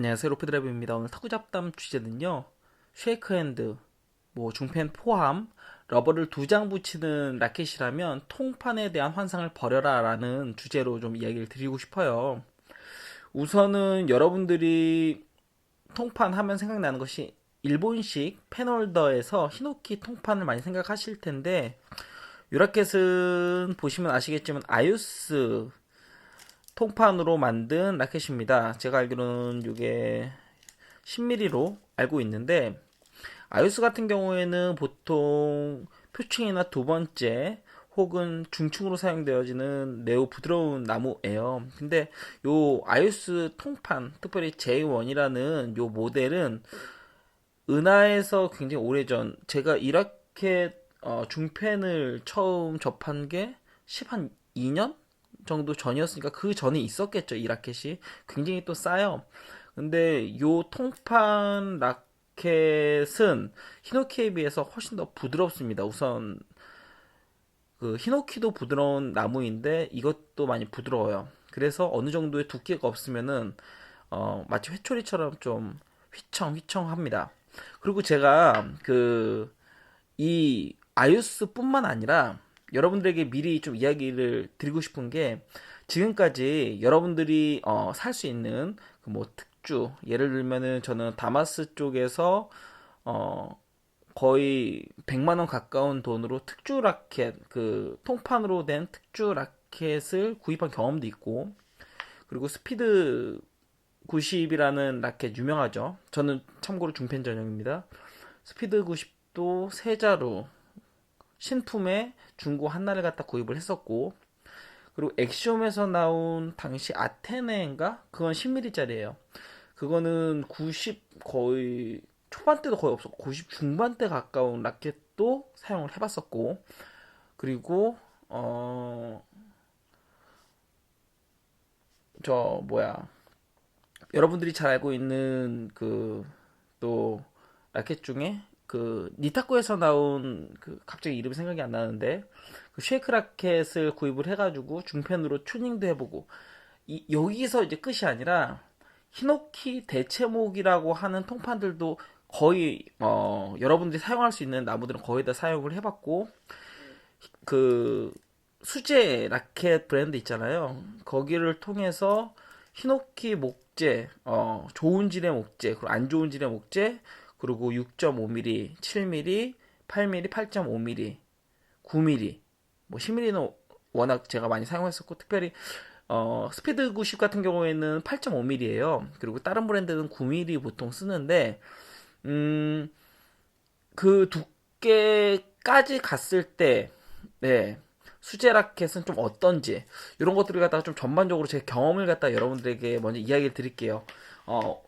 안녕하세요, 로프드라이브입니다. 오늘 탁구 잡담 주제는요, 쉐이크핸드, 중펜 포함, 러버를 2장 붙이는 라켓이라면 통판에 대한 환상을 버려라 라는 주제로 좀 이야기를 드리고 싶어요. 우선은 여러분들이 통판 하면 생각나는 것이 일본식 펜홀더에서 히노키 통판을 많이 생각하실 텐데, 이 라켓은 보시면 아시겠지만 아유스 통판으로 만든 라켓입니다. 제가 알기로는 이게 10mm로 알고 있는데, 아유스 같은 경우에는 보통 표층이나 두 번째 혹은 중층으로 사용되어지는 매우 부드러운 나무예요. 근데 요 아유스 통판, 특별히 J1이라는 요 모델은 은하에서 굉장히 오래전, 제가 이 라켓 중펜을 처음 접한 게 10한 2년 정도 전이었으니까 그 전에 있었겠죠. 이 라켓이 굉장히 또 싸요. 근데 요 통판 라켓은 히노키에 비해서 훨씬 더 부드럽습니다. 우선 그 히노키도 부드러운 나무인데 이것도 많이 부드러워요. 그래서 어느 정도의 두께가 없으면은 마치 회초리처럼 좀 휘청휘청합니다. 그리고 제가 이 아유스뿐만 아니라 여러분들에게 미리 좀 이야기를 드리고 싶은 게, 지금까지 여러분들이 살 수 있는 특주, 예를 들면은 저는 다마스 쪽에서 어 거의 100만 원 가까운 돈으로 특주 라켓, 그 통판으로 된 특주 라켓을 구입한 경험도 있고, 그리고 스피드 90이라는 라켓 유명하죠. 저는 참고로 중펜 전용입니다. 스피드 90도 세자루 신품의 중고 한나를 갖다 구입을 했었고, 그리고 엑시옴에서 나온 당시 아테네인가? 그건 10mm짜리예요. 그거는 90 거의 초반대도 거의 없었고 90 중반대 가까운 라켓도 사용을 해봤었고, 그리고 저 뭐야, 여러분들이 잘 알고 있는 그 또 라켓 중에 그 니타코에서 나온, 그 갑자기 이름이 생각이 안 나는데, 그 쉐이크 라켓을 구입을 해가지고 중펜으로 튜닝도 해보고, 여기서 이제 끝이 아니라 히노키 대체목이라고 하는 통판들도 거의 여러분들이 사용할 수 있는 나무들은 거의 다 사용을 해봤고, 그 수제 라켓 브랜드 있잖아요. 거기를 통해서 히노키 목재, 좋은 질의 목재, 그리고 안 좋은 질의 목재, 그리고 6.5mm, 7mm, 8mm, 8.5mm, 9mm, 10mm는 워낙 제가 많이 사용했었고, 특별히 스피드 90 같은 경우에는 8.5mm예요. 그리고 다른 브랜드는 9mm 보통 쓰는데, 음, 그 두께까지 갔을 때, 네, 수제 라켓은 좀 어떤지, 이런 것들을 갖다가 좀 전반적으로 제 경험을 갖다 여러분들에게 먼저 이야기를 드릴게요. 어,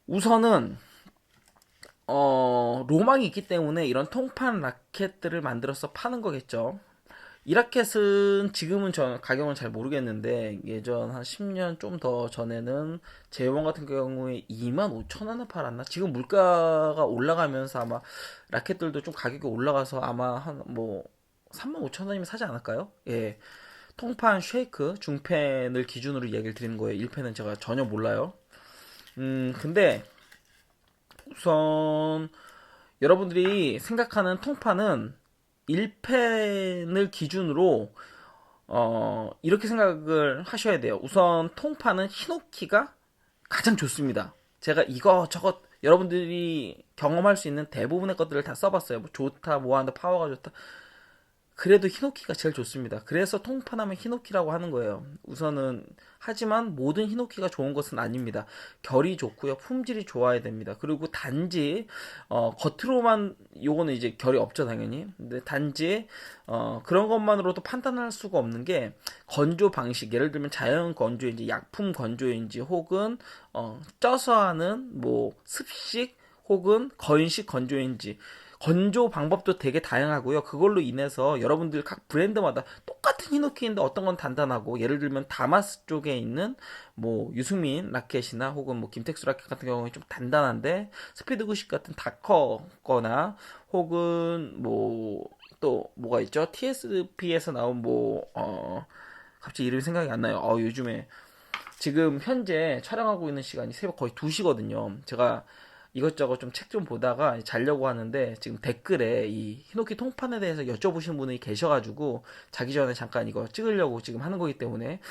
우선은 로망이 있기 때문에 이런 통판 라켓들을 만들어서 파는 거겠죠. 이 라켓은 지금은 저 가격은 잘 모르겠는데, 예전 한 10년 좀 더 전에는 제원 같은 경우에 25,000원에 팔았나? 지금 물가가 올라가면서 아마 라켓들도 좀 가격이 올라가서 아마 한 35,000원이면 사지 않을까요? 예. 통판 쉐이크 중펜을 기준으로 얘기를 드리는 거예요. 1펜은 제가 전혀 몰라요. 근데 우선 여러분들이 생각하는 통판은 1펜을 기준으로 이렇게 생각을 하셔야 돼요. 우선 통판은 히노키가 가장 좋습니다. 제가 이거저것 여러분들이 경험할 수 있는 대부분의 것들을 다 써봤어요. 뭐 좋다, 뭐한다, 파워가 좋다. 그래도 히노키가 제일 좋습니다. 그래서 통판하면 히노키라고 하는 거예요. 우선은, 하지만 모든 히노키가 좋은 것은 아닙니다. 결이 좋고요, 품질이 좋아야 됩니다. 그리고 단지 겉으로만, 요거는 이제 결이 없죠 당연히. 근데 단지 그런 것만으로도 판단할 수가 없는 게, 건조 방식, 예를 들면 자연 건조인지 약품 건조인지 혹은 쪄서 하는 습식 혹은 건식 건조인지, 건조 방법도 되게 다양하고요. 그걸로 인해서 여러분들 각 브랜드마다 똑같은 히노키인데 어떤 건 단단하고, 예를 들면 다마스 쪽에 있는 유승민 라켓이나 혹은 김택수 라켓 같은 경우에 좀 단단한데, 스피드 90 같은 다커 거나 혹은 또 뭐가 있죠? TSP에서 나온 갑자기 이름이 생각이 안 나요. 요즘에 지금 현재 촬영하고 있는 시간이 새벽 거의 2시거든요. 제가 이것저것 좀 책 좀 보다가 자려고 하는데 지금 댓글에 이 히노키 통판에 대해서 여쭤보신 분이 계셔가지고 자기 전에 잠깐 이거 찍으려고 지금 하는 거기 때문에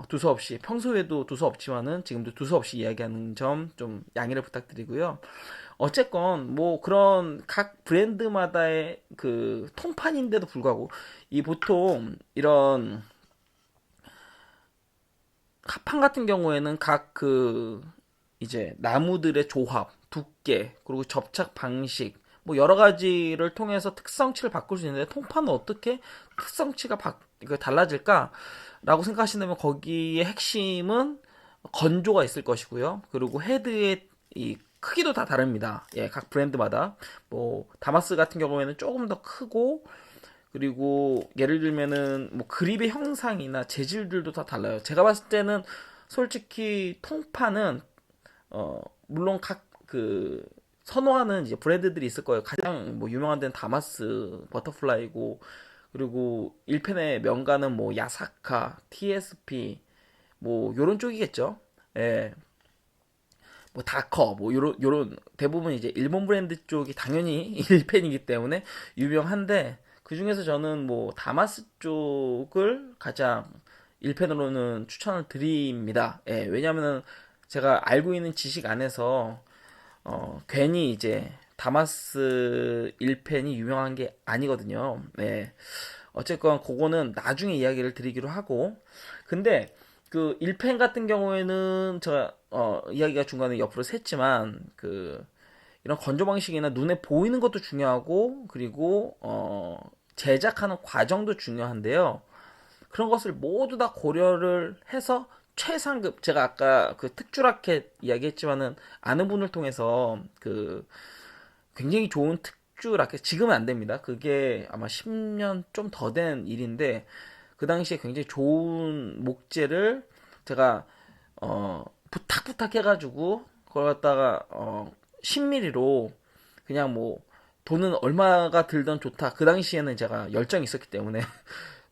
두서없이 평소에도 두서없지만은 지금도 두서없이 이야기하는 점 좀 양해를 부탁드리고요. 어쨌건 뭐 그런 각 브랜드마다의 그 통판인데도 불구하고 이 보통 이런 합판 같은 경우에는 각 그 이제 나무들의 조합, 두께, 그리고 접착 방식, 뭐 여러 가지를 통해서 특성치를 바꿀 수 있는데 통판은 어떻게 특성치가 달라질까라고 생각하신다면 거기에 핵심은 건조가 있을 것이고요. 그리고 헤드의 이 크기도 다 다릅니다. 예, 각 브랜드마다 뭐 다마스 같은 경우에는 조금 더 크고 그리고 예를 들면은 뭐 그립의 형상이나 재질들도 다 달라요. 제가 봤을 때는 솔직히 통판은 물론 각 그 선호하는 이제 브랜드들이 있을 거예요. 가장 뭐 유명한 데는 다마스, 버터플라이고 그리고 1편의 명가는 뭐 야사카, TSP 뭐 요런 쪽이겠죠. 예. 뭐 다커 뭐 요런 대부분 이제 일본 브랜드 쪽이 당연히 1펜이기 때문에 유명한데 그 중에서 저는 뭐 다마스 쪽을 가장 1펜으로는 추천을 드립니다. 예, 왜냐면은 제가 알고 있는 지식 안에서 괜히 이제 다마스 1펜이 유명한 게 아니거든요. 네. 어쨌건 그거는 나중에 이야기를 드리기로 하고 근데 그 1펜 같은 경우에는 제가 이야기가 중간에 옆으로 샜지만 그 이런 건조 방식이나 눈에 보이는 것도 중요하고 그리고 제작하는 과정도 중요한데요. 그런 것을 모두 다 고려를 해서 최상급 제가 아까 그 특주 라켓 이야기했지만은 아는 분을 통해서 그 굉장히 좋은 특주 라켓 지금은 안 됩니다. 그게 아마 10년 좀 더 된 일인데 그 당시에 굉장히 좋은 목재를 제가 부탁 해가지고 그걸 갖다가 10mm로 그냥 뭐 돈은 얼마가 들던 좋다. 그 당시에는 제가 열정이 있었기 때문에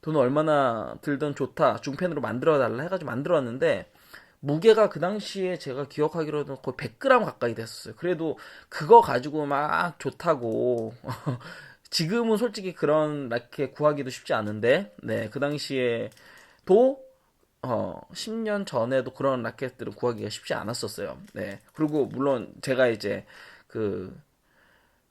돈은 얼마나 들던 좋다. 중펜으로 만들어 달라 해가지고 만들었는데 무게가 그 당시에 제가 기억하기로는 거의 100g 가까이 됐었어요. 그래도 그거 가지고 막 좋다고 지금은 솔직히 그런 라켓 구하기도 쉽지 않은데 네, 그 당시에도 10년 전에도 그런 라켓들은 구하기가 쉽지 않았었어요. 네. 그리고 물론 제가 이제 그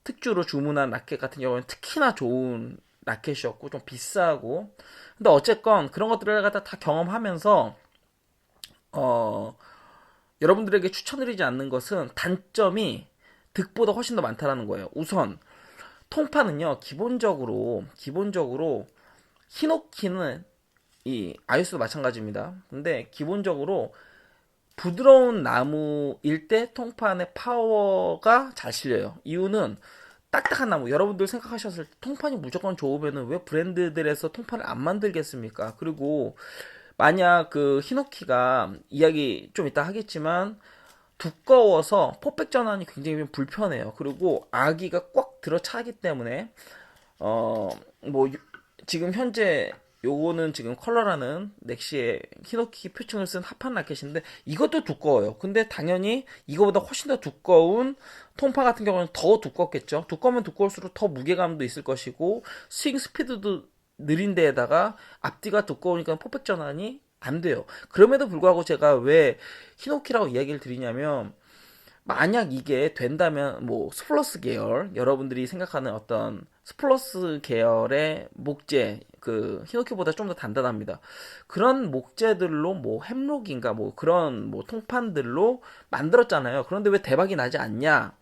특주로 주문한 라켓 같은 경우는 특히나 좋은 라켓이었고 좀 비싸고 근데 어쨌건 그런 것들을 갖다 다 경험하면서 어 여러분들에게 추천드리지 않는 것은 단점이 득보다 훨씬 더 많다라는 거예요. 우선 통파는요 기본적으로 히노키는 이 아이스도 마찬가지입니다. 근데 기본적으로 부드러운 나무일 때 통판의 파워가 잘 실려요. 이유는 딱딱한 나무. 여러분들 생각하셨을 때 통판이 무조건 좋으면은 왜 브랜드들에서 통판을 안 만들겠습니까? 그리고 만약 그 히노키가 이야기 좀 이따 하겠지만 두꺼워서 포백 전환이 굉장히 불편해요. 그리고 아기가 꽉 들어차기 때문에 뭐 지금 현재 요거는 지금 컬러라는 넥시의 히노키 표층을 쓴 합판 라켓인데 이것도 두꺼워요. 근데 당연히 이거보다 훨씬 더 두꺼운 통파 같은 경우는 더 두껍겠죠. 두꺼우면 두꺼울수록 더 무게감도 있을 것이고 스윙 스피드도 느린 데에다가 앞뒤가 두꺼우니까 포백 전환이 안 돼요. 그럼에도 불구하고 제가 왜 히노키라고 이야기를 드리냐면 만약 이게 된다면 뭐 스플러스 계열 여러분들이 생각하는 어떤 스플러스 계열의 목재 그 히노키보다 좀 더 단단합니다. 그런 목재들로 뭐 햄록인가 뭐 그런 뭐 통판들로 만들었잖아요. 그런데 왜 대박이 나지 않냐?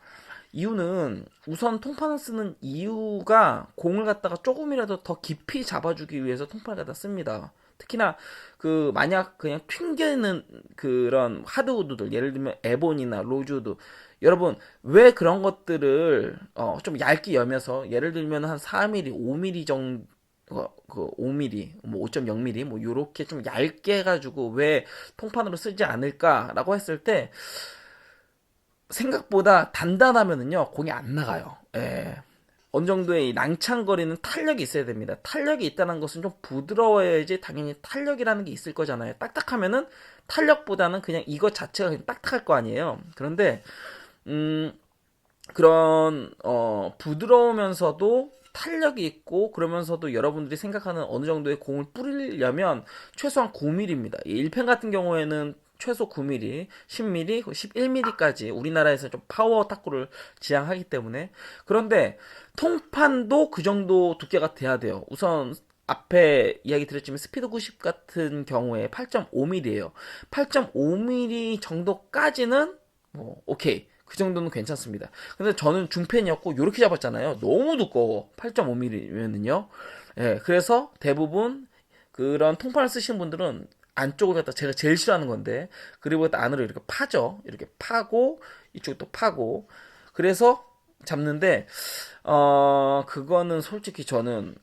이유는 우선 통판을 쓰는 이유가 공을 갖다가 조금이라도 더 깊이 잡아주기 위해서 통판을 갖다 씁니다. 특히나 그 만약 그냥 튕기는 그런 하드우드들 예를 들면 에본이나 로즈우드 여러분 왜 그런 것들을 좀 얇게 여며서 예를 들면 한 4mm, 5mm 정도 그 5mm, 뭐 5.0mm 뭐 요렇게 좀 얇게 해가지고 왜 통판으로 쓰지 않을까라고 했을 때 생각보다 단단하면은요 공이 안 나가요. 예. 어느 정도의 이 낭창거리는 탄력이 있어야 됩니다. 탄력이 있다는 것은 좀 부드러워야지 당연히 탄력이라는 게 있을 거잖아요. 딱딱하면은 탄력보다는 그냥 이것 자체가 그냥 딱딱할 거 아니에요. 그런데 그런 부드러우면서도 탄력이 있고 그러면서도 여러분들이 생각하는 어느 정도의 공을 뿌리려면 최소한 9mm입니다. 1펜 같은 경우에는 최소 9mm, 10mm, 11mm까지 우리나라에서 좀 파워 탁구를 지향하기 때문에. 그런데 통판도 그 정도 두께가 돼야 돼요. 우선 앞에 이야기 드렸지만 스피드 90 같은 경우에 8.5mm예요. 8.5mm 정도까지는 뭐 오케이. 그 정도는 괜찮습니다. 근데 저는 중펜이었고 요렇게 잡았잖아요. 너무 두꺼워. 8.5mm면은요. 예, 그래서 대부분 그런 통판을 쓰시는 분들은 안쪽을 갖다 제가 제일 싫어하는 건데 그리고 안으로 이렇게 파죠. 이렇게 파고 이쪽도 파고 그래서 잡는데 그거는 솔직히 저는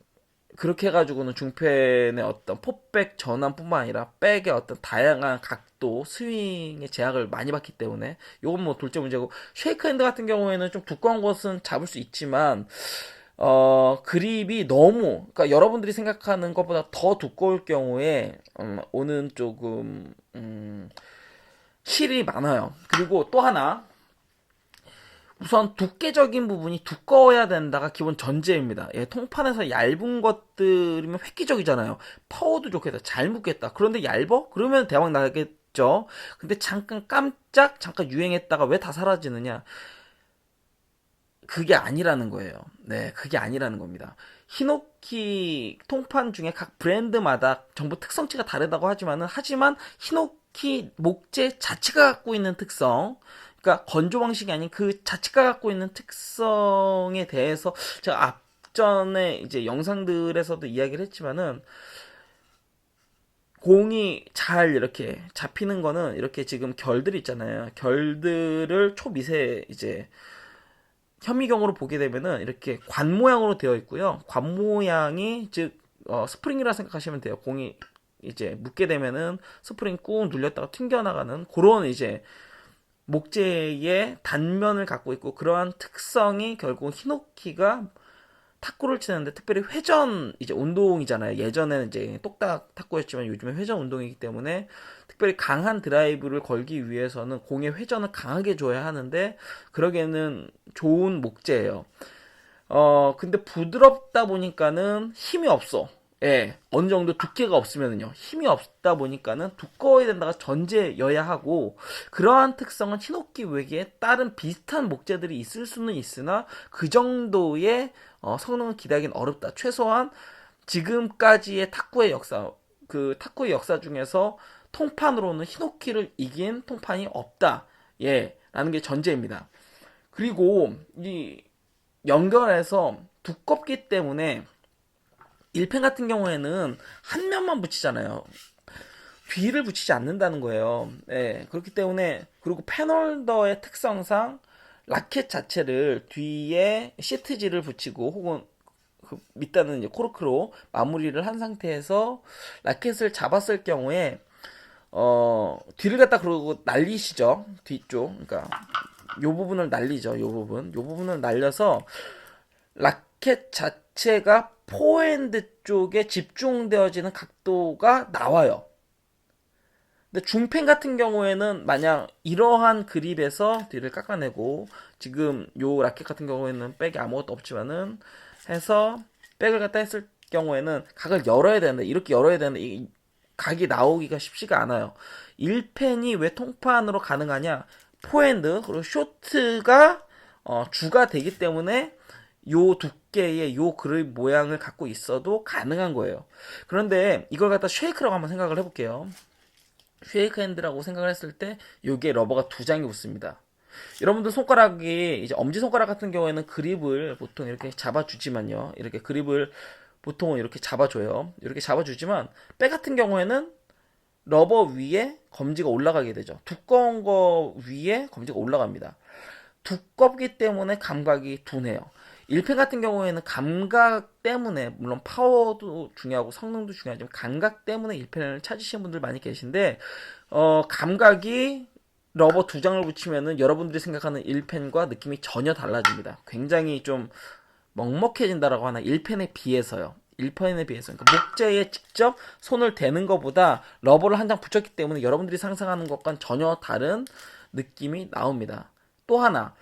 그렇게 해가지고는 중펜의 어떤 포백 전환뿐만 아니라 백의 어떤 다양한 각도, 스윙의 제약을 많이 받기 때문에 이건 뭐 둘째 문제고 쉐이크 핸드 같은 경우에는 좀 두꺼운 것은 잡을 수 있지만 그립이 너무 그러니까 여러분들이 생각하는 것보다 더 두꺼울 경우에 오는 조금 실이 많아요. 그리고 또 하나 우선 두께적인 부분이 두꺼워야 된다가 기본 전제입니다. 예, 통판에서 얇은 것들이면 획기적이잖아요. 파워도 좋겠다. 잘 묶겠다. 그런데 얇어? 그러면 대박 나겠죠. 근데 잠깐 잠깐 유행했다가 왜 다 사라지느냐? 그게 아니라는 거예요. 네, 그게 아니라는 겁니다. 히노키 통판 중에 각 브랜드마다 전부 특성치가 다르다고 하지만 히노키 목재 자체가 갖고 있는 특성, 그러니까 건조 방식이 아닌 그 자체가 갖고 있는 특성에 대해서 제가 앞전에 이제 영상들에서도 이야기를 했지만은 공이 잘 이렇게 잡히는 거는 이렇게 지금 결들 있잖아요. 결들을 초미세 이제 현미경으로 보게 되면은 이렇게 관 모양으로 되어 있고요. 관 모양이 즉 스프링이라 생각하시면 돼요. 공이 이제 묶게 되면은 스프링 꾹 눌렸다가 튕겨나가는 그런 이제 목재의 단면을 갖고 있고 그러한 특성이 결국 히노키가 탁구를 치는데 특별히 회전 이제 운동이잖아요. 예전에는 이제 똑딱 탁구였지만 요즘에 회전 운동이기 때문에 특별히 강한 드라이브를 걸기 위해서는 공의 회전을 강하게 줘야 하는데 그러기에는 좋은 목재예요. 근데 부드럽다 보니까는 힘이 없어. 예, 어느 정도 두께가 없으면은요, 힘이 없다 보니까는 두꺼워야 된다가 전제여야 하고, 그러한 특성은 히노키 외에 다른 비슷한 목재들이 있을 수는 있으나, 그 정도의 성능을 기대하기는 어렵다. 최소한 지금까지의 탁구의 역사, 그 탁구의 역사 중에서 통판으로는 히노키를 이긴 통판이 없다. 예, 라는 게 전제입니다. 그리고 이 연결해서 두껍기 때문에 1펜 같은 경우에는 한 면만 붙이잖아요. 뒤를 붙이지 않는다는 거예요. 예, 그렇기 때문에 그리고 펜홀더의 특성상 라켓 자체를 뒤에 시트지를 붙이고 혹은 그 밑단은 이제 코르크로 마무리를 한 상태에서 라켓을 잡았을 경우에 뒤를 갖다 그러고 날리시죠. 뒤쪽 그러니까 요 부분을 날리죠. 요 부분을 날려서 라켓 자체가 포핸드 쪽에 집중되어지는 각도가 나와요. 근데 중펜 같은 경우에는 만약 이러한 그립에서 뒤를 깎아내고 지금 요 라켓 같은 경우에는 백이 아무것도 없지만은 해서 백을 갖다 했을 경우에는 각을 열어야 되는데 이렇게 열어야 되는데 이 각이 나오기가 쉽지가 않아요. 1펜이 왜 통판으로 가능하냐? 포핸드 그리고 쇼트가 주가 되기 때문에 요 두께의 요 그립 모양을 갖고 있어도 가능한 거예요. 그런데 이걸 갖다 쉐이크라고 한번 생각을 해볼게요. 쉐이크 핸드라고 생각을 했을 때 요게 러버가 두 장이 붙습니다. 여러분들 손가락이 이제 엄지손가락 같은 경우에는 그립을 보통 이렇게 잡아주지만요. 이렇게 그립을 보통은 이렇게 잡아줘요. 이렇게 잡아주지만 백 같은 경우에는 러버 위에 검지가 올라가게 되죠. 두꺼운 거 위에 검지가 올라갑니다. 두껍기 때문에 감각이 둔해요. 1펜 같은 경우에는 감각 때문에 물론 파워도 중요하고 성능도 중요하지만 감각 때문에 1펜을 찾으시는 분들 많이 계신데 감각이 러버 두 장을 붙이면은 여러분들이 생각하는 1펜과 느낌이 전혀 달라집니다. 굉장히 좀 먹먹해진다라고 하나 1펜에 비해서요. 1펜에 비해서. 그러니까 목재에 직접 손을 대는 것보다 러버를 한 장 붙였기 때문에 여러분들이 상상하는 것과는 전혀 다른 느낌이 나옵니다. 또 하나.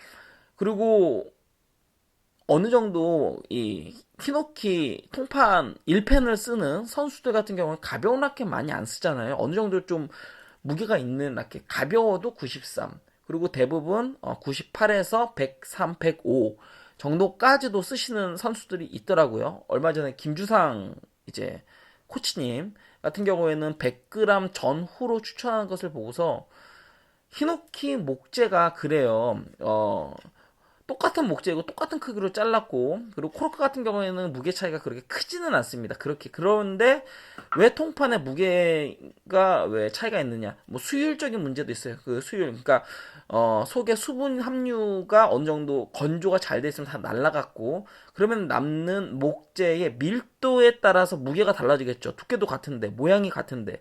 그리고 어느 정도 이 히노키 통판 1펜을 쓰는 선수들 같은 경우는 가벼운 라켓 많이 안 쓰잖아요. 어느 정도 좀 무게가 있는 라켓. 가벼워도 93. 그리고 대부분 98에서 103, 105 정도까지도 쓰시는 선수들이 있더라고요. 얼마 전에 김주상 이제 코치님 같은 경우에는 100g 전후로 추천하는 것을 보고서 히노키 목재가 그래요. 똑같은 목재고 똑같은 크기로 잘랐고, 그리고 코르크 같은 경우에는 무게 차이가 그렇게 크지는 않습니다. 그런데 왜 통판의 무게가 왜 차이가 있느냐? 뭐 수율적인 문제도 있어요. 그 수율, 그러니까 속에 수분 함유가 어느 정도 건조가 잘 돼 있으면 다 날아갔고, 그러면 남는 목재의 밀도에 따라서 무게가 달라지겠죠. 두께도 같은데, 모양이 같은데.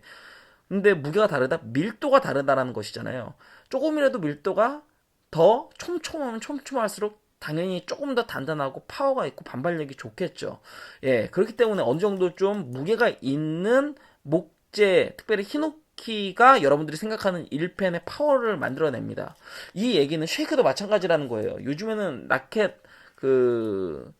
근데 무게가 다르다? 밀도가 다르다라는 것이잖아요. 조금이라도 밀도가 더 촘촘하면 촘촘할수록 당연히 조금 더 단단하고 파워가 있고 반발력이 좋겠죠. 예, 그렇기 때문에 어느 정도 좀 무게가 있는 목재, 특별히 히노키가 여러분들이 생각하는 1펜의 파워를 만들어냅니다. 이 얘기는 쉐이크도 마찬가지라는 거예요. 요즘에는 라켓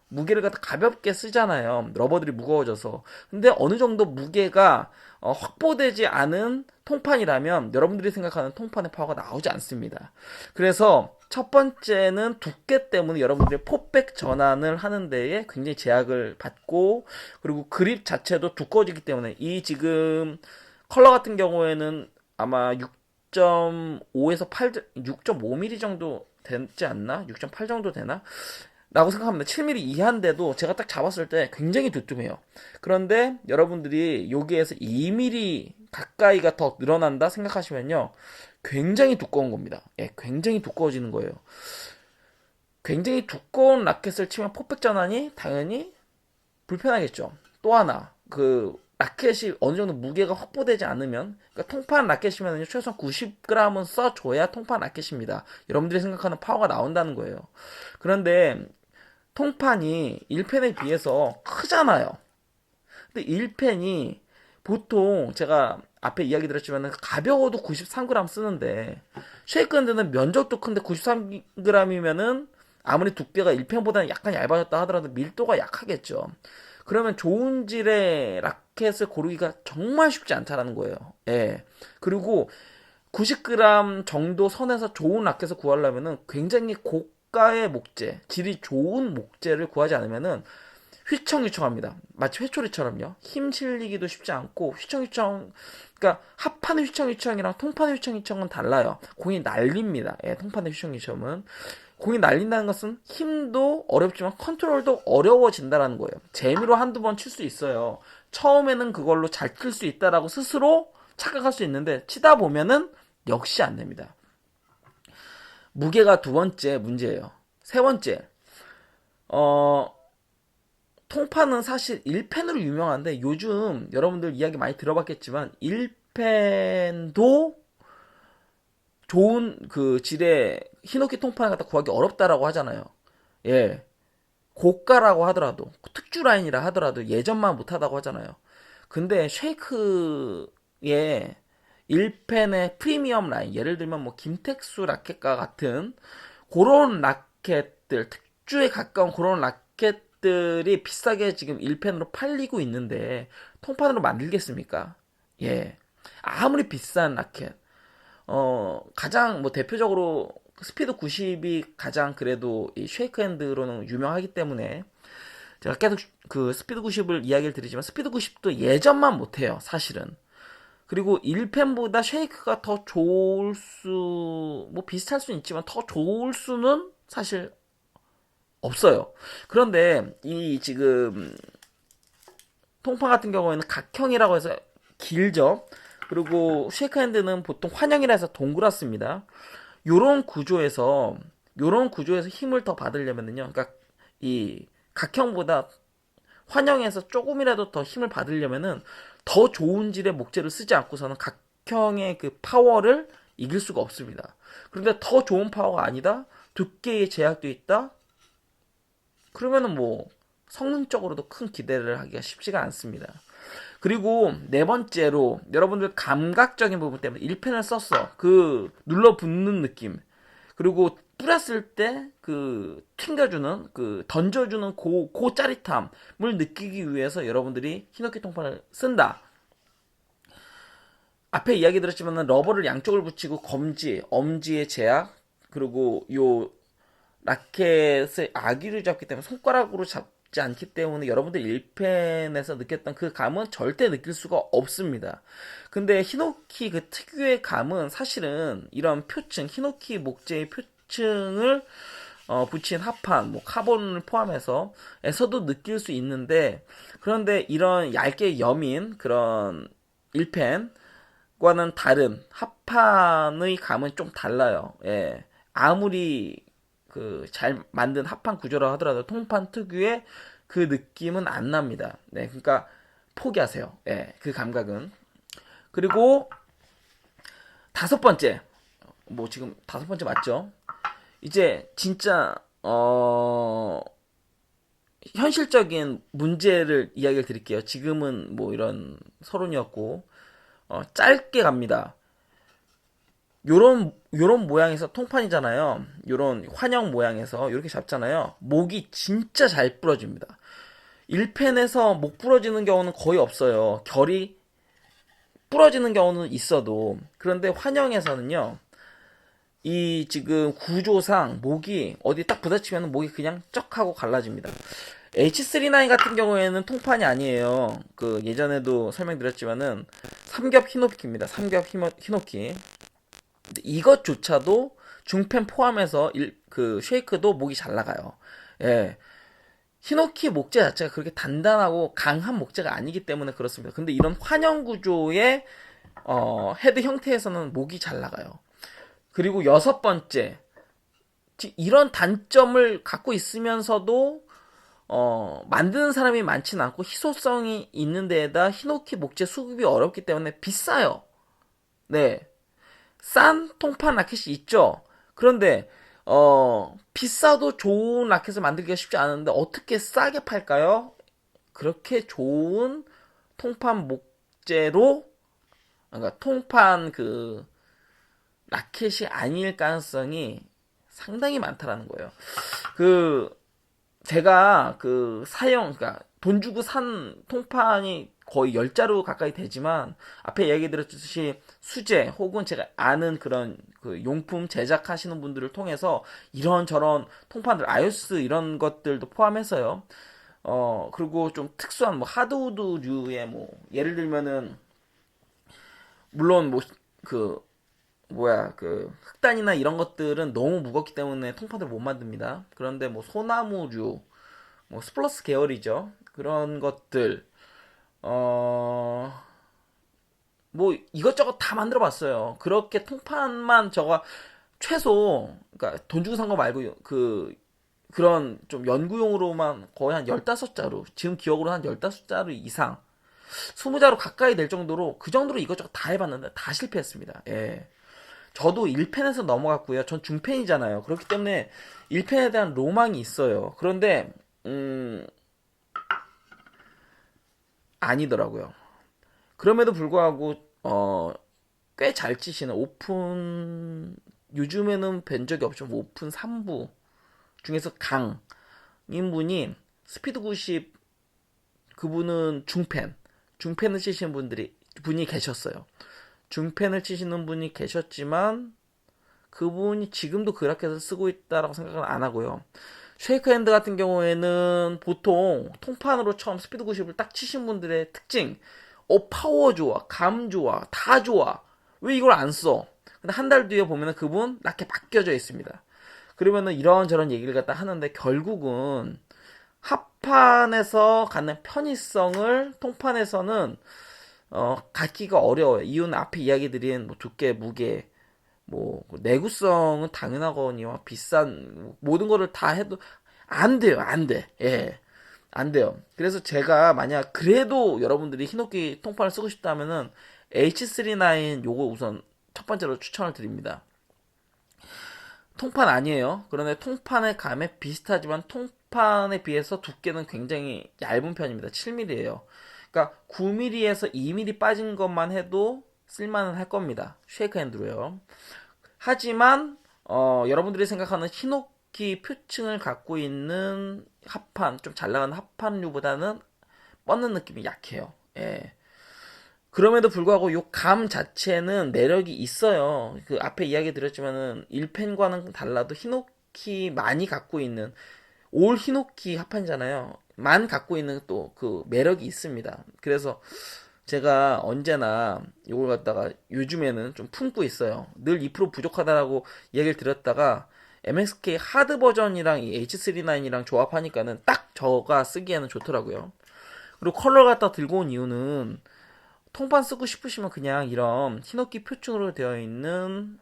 무게를 갖다 가볍게 쓰잖아요. 러버들이 무거워져서. 근데 어느 정도 무게가 확보되지 않은 통판이라면 여러분들이 생각하는 통판의 파워가 나오지 않습니다. 그래서 첫 번째는 두께 때문에 여러분들이 포백 전환을 하는 데에 굉장히 제약을 받고, 그리고 그립 자체도 두꺼워지기 때문에 이 지금 컬러 같은 경우에는 아마 6.5에서 8, 6.5mm 정도 되지 않나? 6.8 정도 되나? 라고 생각합니다. 7mm 이하인데도 제가 딱 잡았을 때 굉장히 두툼해요. 그런데 여러분들이 여기에서 2mm 가까이가 더 늘어난다 생각하시면요, 굉장히 두꺼운 겁니다. 예, 굉장히 두꺼워지는 거예요. 굉장히 두꺼운 라켓을 치면 포백 전환이 당연히 불편하겠죠. 또 하나, 라켓이 어느 정도 무게가 확보되지 않으면, 그러니까 통판 라켓이면 최소한 90g은 써줘야 통판 라켓입니다. 여러분들이 생각하는 파워가 나온다는 거예요. 그런데 통판이 1펜에 비해서 크잖아요. 근데 1펜이 보통 제가 앞에 이야기 드렸지만 가벼워도 93g 쓰는데, 쉐이크핸드는 면적도 큰데 93g이면은 아무리 두께가 1펜보다는 약간 얇아졌다 하더라도 밀도가 약하겠죠. 그러면 좋은 질의 라켓을 고르기가 정말 쉽지 않다라는 거예요. 예. 그리고 90g 정도 선에서 좋은 라켓을 구하려면은 굉장히 고가의 목재, 질이 좋은 목재를 구하지 않으면은 휘청휘청합니다. 마치 회초리처럼요. 힘 실리기도 쉽지 않고 휘청휘청, 그러니까 합판의 휘청휘청이랑 통판의 휘청휘청은 달라요. 공이 날립니다. 예, 통판의 휘청휘청은. 공이 날린다는 것은 힘도 어렵지만 컨트롤도 어려워진다는 거예요. 재미로 한두 번 칠 수 있어요. 처음에는 그걸로 잘 칠 수 있다라고 스스로 착각할 수 있는데, 치다 보면은 역시 안 됩니다. 무게가 두 번째 문제예요. 세 번째, 통판은 사실 1펜으로 유명한데, 요즘 여러분들 이야기 많이 들어봤겠지만 1펜도 좋은 질의 히노키 통판을 갖다 구하기 어렵다라고 하잖아요. 예. 고가라고 하더라도, 특주 라인이라 하더라도 예전만 못하다고 하잖아요. 근데 쉐이크의 1펜의 프리미엄 라인, 예를 들면 뭐 김택수 라켓과 같은 그런 라켓들, 특주에 가까운 그런 라켓들이 비싸게 지금 1펜으로 팔리고 있는데 통판으로 만들겠습니까? 예. 아무리 비싼 라켓, 가장 뭐 대표적으로 스피드 90이 가장 그래도 이 쉐이크 핸드로는 유명하기 때문에 제가 계속 스피드 90을 이야기를 드리지만, 스피드 90도 예전만 못해요, 사실은. 그리고 1펜보다 쉐이크가 더 좋을 뭐 비슷할 수는 있지만 더 좋을 수는 사실 없어요. 그런데 이 지금 통판 같은 경우에는 각형이라고 해서 길죠. 그리고 쉐이크 핸드는 보통 환형이라 해서 동그랗습니다. 요런 구조에서 힘을 더 받으려면요, 그러니까 이 각형보다 환형에서 조금이라도 더 힘을 받으려면은 더 좋은 질의 목재를 쓰지 않고서는 각형의 그 파워를 이길 수가 없습니다. 그런데 더 좋은 파워가 아니다, 두께의 제약도 있다, 그러면은 뭐 성능적으로도 큰 기대를 하기가 쉽지가 않습니다. 그리고 네 번째로 여러분들 감각적인 부분 때문에 1펜을 썼어. 그 눌러붙는 느낌. 그리고 뿌렸을 때 그 튕겨주는 그 던져주는 그 짜릿함을 느끼기 위해서 여러분들이 히노키 통판을 쓴다. 앞에 이야기 들었지만 러버를 양쪽을 붙이고 검지, 엄지의 제약, 그리고 요 라켓을 아기로 잡기 때문에 손가락으로 잡지 않기 때문에 여러분들 1펜에서 느꼈던 그 감은 절대 느낄 수가 없습니다. 근데 히노키 그 특유의 감은 사실은 이런 표층, 히노키 목재의 표층을 붙인 합판, 뭐 카본을 포함해서 에서도 느낄 수 있는데, 그런데 이런 얇게 여민 그런 1펜과는 다른 합판의 감은 좀 달라요. 예. 아무리 그 잘 만든 합판 구조라 하더라도 통판 특유의 그 느낌은 안 납니다. 네, 그러니까 포기하세요. 예, 그 감각은. 그리고 다섯 번째, 뭐 지금 다섯 번째 맞죠? 이제 진짜 현실적인 문제를 이야기를 드릴게요. 지금은 뭐 이런 서론이었고 짧게 갑니다. 요런 모양에서 통판이잖아요. 요런 환영 모양에서 이렇게 잡잖아요. 목이 진짜 잘 부러집니다. 1펜에서 목 부러지는 경우는 거의 없어요. 결이 부러지는 경우는 있어도. 그런데 환영에서는요. 이 지금 구조상 목이 어디 딱 부딪히면 목이 그냥 쩍 하고 갈라집니다. H39 같은 경우에는 통판이 아니에요. 그 예전에도 설명드렸지만은 삼겹 히노키입니다. 삼겹 히노키. 이것조차도 중펜 포함해서 그 쉐이크도 목이 잘 나가요. 예. 히노키 목재 자체가 그렇게 단단하고 강한 목재가 아니기 때문에 그렇습니다. 근데 이런 환영 구조의 헤드 형태에서는 목이 잘 나가요. 그리고 여섯 번째, 이런 단점을 갖고 있으면서도 만드는 사람이 많지는 않고 희소성이 있는 데에다 히노키 목재 수급이 어렵기 때문에 비싸요. 네. 싼 통판 라켓이 있죠. 그런데 비싸도 좋은 라켓을 만들기가 쉽지 않은데 어떻게 싸게 팔까요? 그렇게 좋은 통판 목재로, 그러니까 통판 그 라켓이 아닐 가능성이 상당히 많다라는 거예요. 그 제가 그 그러니까 돈 주고 산 통판이 거의 10자루 가까이 되지만, 앞에 얘기 드렸듯이 수제 혹은 제가 아는 그런 그 용품 제작하시는 분들을 통해서 이런저런 통판들, 아이오스 이런 것들도 포함해서요. 그리고 좀 특수한 뭐 하드우드류의 뭐 예를 들면은 물론 뭐 그 뭐야 그 흑단이나 이런 것들은 너무 무겁기 때문에 통판을 못 만듭니다. 그런데 뭐 소나무류, 뭐 스플러스 계열이죠. 그런 것들 뭐 이것저것 다 만들어 봤어요. 그렇게 통판만 저거 최소, 그러니까 돈 주고 산 거 말고 그런 좀 연구용으로만 거의 한 15자루, 지금 기억으로 한 15자루 이상, 20자루 가까이 될 정도로, 그 정도로 이것저것 다 해봤는데 다 실패했습니다. 예. 저도 1펜에서 넘어갔고요. 전 중펜이잖아요. 그렇기 때문에 1펜에 대한 로망이 있어요. 그런데 아니더라고요. 그럼에도 불구하고 꽤 잘 치시는 오픈, 요즘에는 뵌 적이 없지만 오픈 3부 중에서 강인 분이 스피드 90, 그분은 중펜을 치시는 분이 계셨어요. 중펜을 치시는 분이 계셨지만 그분이 지금도 그 라켓을 쓰고 있다라고 생각은 안 하고요. 쉐이크 핸드 같은 경우에는 보통 통판으로 처음 스피드 90을 딱 치신 분들의 특징, 파워 좋아, 감 좋아, 다 좋아. 왜 이걸 안 써? 근데 한 달 뒤에 보면은 그분 라켓 바뀌어져 있습니다. 그러면은 이런저런 얘기를 갖다 하는데, 결국은 합판에서 갖는 편의성을 통판에서는 갖기가 어려워요. 이유는 앞에 이야기 드린 뭐 두께, 무게, 뭐 내구성은 당연하거니와 비싼 모든 거를 다 해도 안 돼요. 안 돼. 예. 안 돼요. 그래서 제가 만약 그래도 여러분들이 히노키 통판을 쓰고 싶다면은 H39 요거 우선 첫 번째로 추천을 드립니다. 통판 아니에요. 그런데 통판의 감에 비슷하지만 합판에 비해서 두께는 굉장히 얇은 편입니다. 7mm예요. 그러니까 9mm에서 2mm 빠진 것만 해도 쓸만은 할 겁니다. 쉐이크 핸드로요. 하지만 여러분들이 생각하는 히노키 표층을 갖고 있는 합판, 좀 잘 나가는 합판류보다는 뻗는 느낌이 약해요. 예. 그럼에도 불구하고 요 감 자체는 매력이 있어요. 그 앞에 이야기 드렸지만은 1펜과는 달라도 히노키 많이 갖고 있는 올 히노키 합판이잖아요. 만 갖고 있는 또 그 매력이 있습니다. 그래서 제가 언제나 이걸 갖다가 요즘에는 좀 품고 있어요. 늘 2% 부족하다라고 얘기를 드렸다가 MSK 하드 버전이랑 이 H39이랑 조합하니까는 딱 저가 쓰기에는 좋더라고요. 그리고 컬러 갖다 들고 온 이유는 통판 쓰고 싶으시면 그냥 이런 흰옥기 표층으로 되어 있는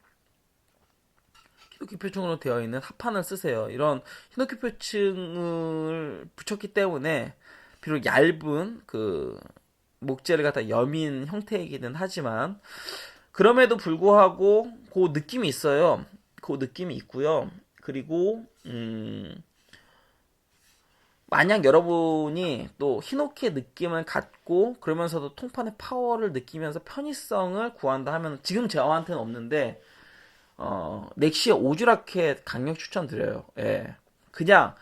합판을 쓰세요. 이런 흰옥기 표층을 붙였기 때문에 비록 얇은 그 목재를 갖다 여민 형태이기는 하지만 그럼에도 불구하고 그 느낌이 있어요. 그 느낌이 있고요. 그리고 만약 여러분이 또 히노키의 느낌을 갖고 그러면서도 통판의 파워를 느끼면서 편의성을 구한다 하면 지금 저한테는 없는데 넥시의 오즈라켓 강력 추천드려요. 예. 그냥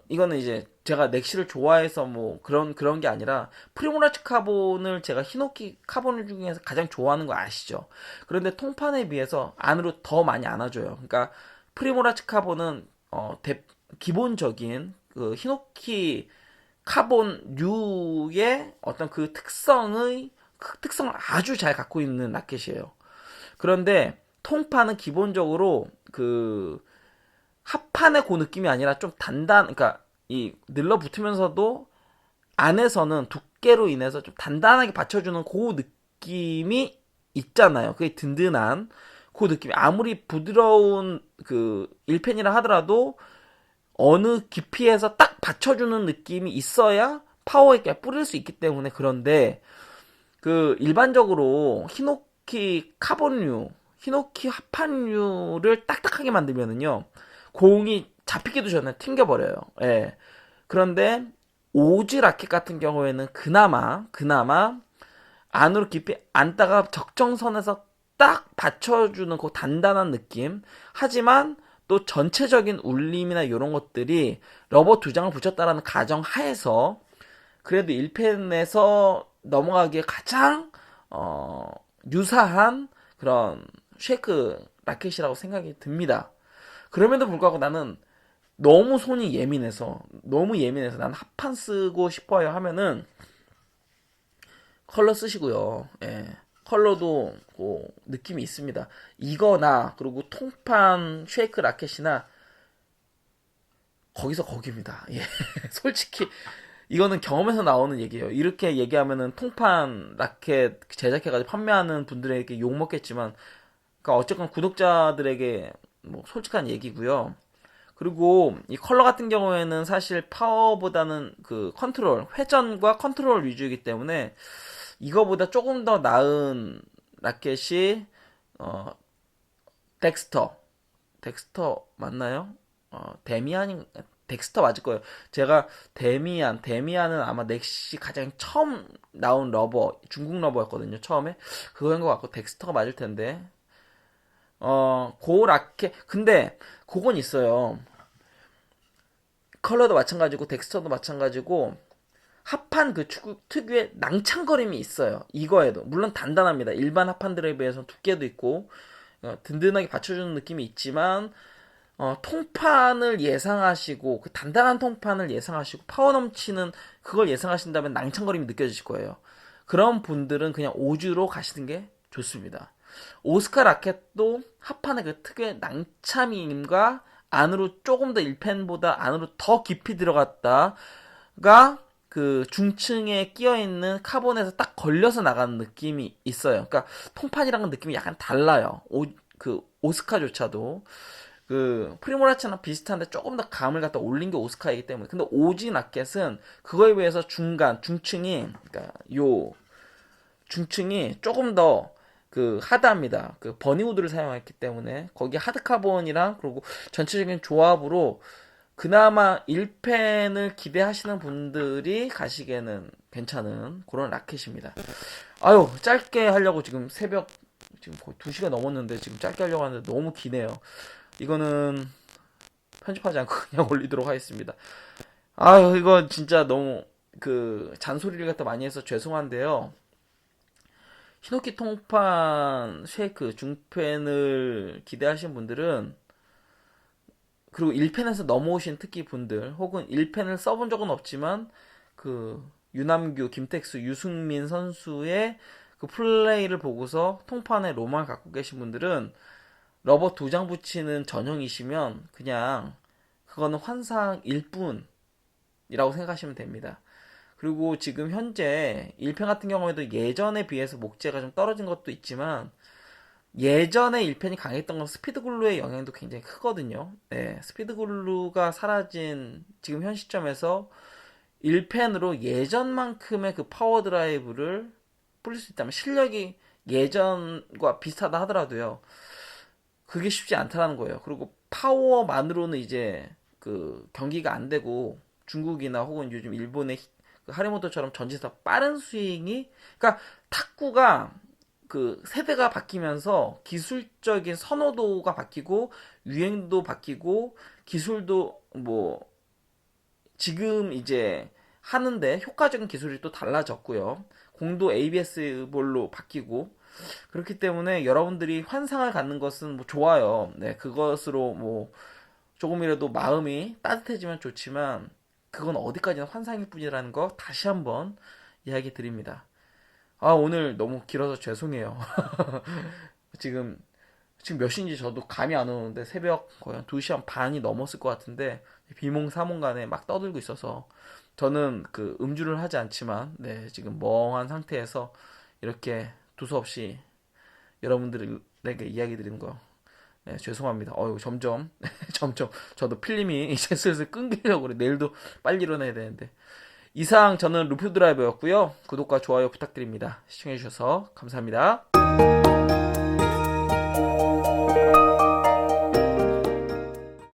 이거는 이제 제가 넥시를 좋아해서 뭐 그런 게 아니라 프리모라치 카본을 제가 히노키 카본 중에서 가장 좋아하는 거 아시죠? 그런데 통판에 비해서 안으로 더 많이 안아줘요. 그러니까 프리모라치 카본은 기본적인 그 히노키 카본류의 어떤 그 특성을 아주 잘 갖고 있는 라켓이에요. 그런데 통판은 기본적으로 그 합판의 그 느낌이 아니라 좀 그러니까 이 늘러붙으면서도 안에서는 두께로 인해서 좀 단단하게 받쳐주는 그 느낌이 있잖아요. 그게 든든한 그 느낌이 아무리 부드러운 그 1펜이라 하더라도 어느 깊이에서 딱 받쳐주는 느낌이 있어야 파워 있게 뿌릴 수 있기 때문에. 그런데 그 일반적으로 히노키 합판류를 딱딱하게 만들면은요 공이 잡히기도 전에 튕겨버려요. 예. 그런데 오즈 라켓 같은 경우에는 그나마 안으로 깊이 안다가 적정선에서 딱 받쳐주는 그 단단한 느낌. 하지만 또 전체적인 울림이나 이런 것들이 러버 두 장을 붙였다라는 가정 하에서 그래도 1펜에서 넘어가기에 가장 유사한 그런 쉐이크 라켓이라고 생각이 듭니다. 그럼에도 불구하고 나는 너무 예민해서 난 합판 쓰고 싶어요 하면은 컬러 쓰시고요. 예. 컬러도 그 느낌이 있습니다. 이거나 그리고 통판 쉐이크 라켓이나 거기서 거기입니다. 예. 솔직히 이거는 경험에서 나오는 얘기예요. 이렇게 얘기하면은 통판 라켓 제작해가지고 판매하는 분들에게 욕 먹겠지만, 그러니까 어쨌건 구독자들에게 뭐 솔직한 얘기고요. 그리고 이 컬러 같은 경우에는 사실 파워보다는 그 회전과 컨트롤 위주이기 때문에 이거보다 조금 더 나은 라켓이 어 덱스터 맞나요? 데미안인 덱스터 맞을 거예요. 제가 데미안은 아마 넥시 가장 처음 나온 러버, 중국 러버였거든요. 처음에 그거인 것 같고 덱스터가 맞을 텐데 고 라켓 근데 그건 있어요. 컬러도 마찬가지고 덱스터도 마찬가지고 합판 그 특유의 낭창거림이 있어요. 이거에도 물론 단단합니다. 일반 합판들에 비해서 두께도 있고 든든하게 받쳐주는 느낌이 있지만 통판을 예상하시고 그 단단한 통판을 예상하시고 파워 넘치는 그걸 예상하신다면 낭창거림이 느껴지실 거예요. 그런 분들은 그냥 오즈로 가시는 게 좋습니다. 오스카 라켓도 합판의 그 특유의 낭참임과 안으로 조금 더 1펜보다 안으로 더 깊이 들어갔다가 그 중층에 끼어있는 카본에서 딱 걸려서 나가는 느낌이 있어요. 그러니까 통판이랑은 느낌이 약간 달라요. 그 오스카조차도 그 프리모라치랑 비슷한데 조금 더 감을 갖다 올린 게 오스카이기 때문에. 근데 오지 라켓은 그거에 비해서 중층이 그러니까 요 중층이 조금 더 그 하드합니다. 그 버니우드를 사용했기 때문에 거기 하드 카본이랑 그리고 전체적인 조합으로 그나마 1펜을 기대하시는 분들이 가시기에는 괜찮은 그런 라켓입니다. 아유, 짧게 하려고 지금 새벽, 지금 거의 2시간 넘었는데 지금 짧게 하려고 하는데 너무 기네요. 이거는 편집하지 않고 그냥 올리도록 하겠습니다. 아유, 이거 진짜 너무 잔소리를 갖다 많이 해서 죄송한데요. 히노키 통판 쉐이크 중펜을 기대하신 분들은, 그리고 1펜에서 넘어오신 특히 분들, 혹은 1펜을 써본 적은 없지만 유남규, 김택수, 유승민 선수의 그 플레이를 보고서 통판에 로망을 갖고 계신 분들은 러버 2장 붙이는 전형이시면 그냥 그거는 환상일 뿐이라고 생각하시면 됩니다. 그리고 지금 현재 1펜 같은 경우에도 예전에 비해서 목재가 좀 떨어진 것도 있지만, 예전에 1펜이 강했던 건 스피드글루의 영향도 굉장히 크거든요. 네, 스피드글루가 사라진 지금 현 시점에서 1펜으로 예전만큼의 그 파워 드라이브를 뿌릴 수 있다면, 실력이 예전과 비슷하다 하더라도요, 그게 쉽지 않다는 거예요. 그리고 파워만으로는 이제 경기가 안 되고, 중국이나 혹은 요즘 일본의 하리모토처럼 전지사 빠른 스윙이, 그러니까 탁구가 세대가 바뀌면서 기술적인 선호도가 바뀌고 유행도 바뀌고 기술도 뭐 지금 이제 하는데 효과적인 기술이 또 달라졌고요. 공도 ABS 볼로 바뀌고, 그렇기 때문에 여러분들이 환상을 갖는 것은 뭐 좋아요. 네, 그것으로 뭐 조금이라도 마음이 따뜻해지면 좋지만, 그건 어디까지나 환상일 뿐이라는 거 다시 한번 이야기 드립니다. 아, 오늘 너무 길어서 죄송해요. 지금 몇 시인지 저도 감이 안 오는데, 새벽 거의 한 2시 한 반이 넘었을 것 같은데, 비몽사몽간에 막 떠들고 있어서, 저는 음주를 하지 않지만, 네, 지금 멍한 상태에서 이렇게 두서없이 여러분들에게 이야기 드리는 거, 네, 죄송합니다. 점점 점점 저도 필름이 이제 슬슬 끊기려고 그래. 내일도 빨리 일어나야 되는데. 이상 저는 루프 드라이버였고요. 구독과 좋아요 부탁드립니다. 시청해주셔서 감사합니다.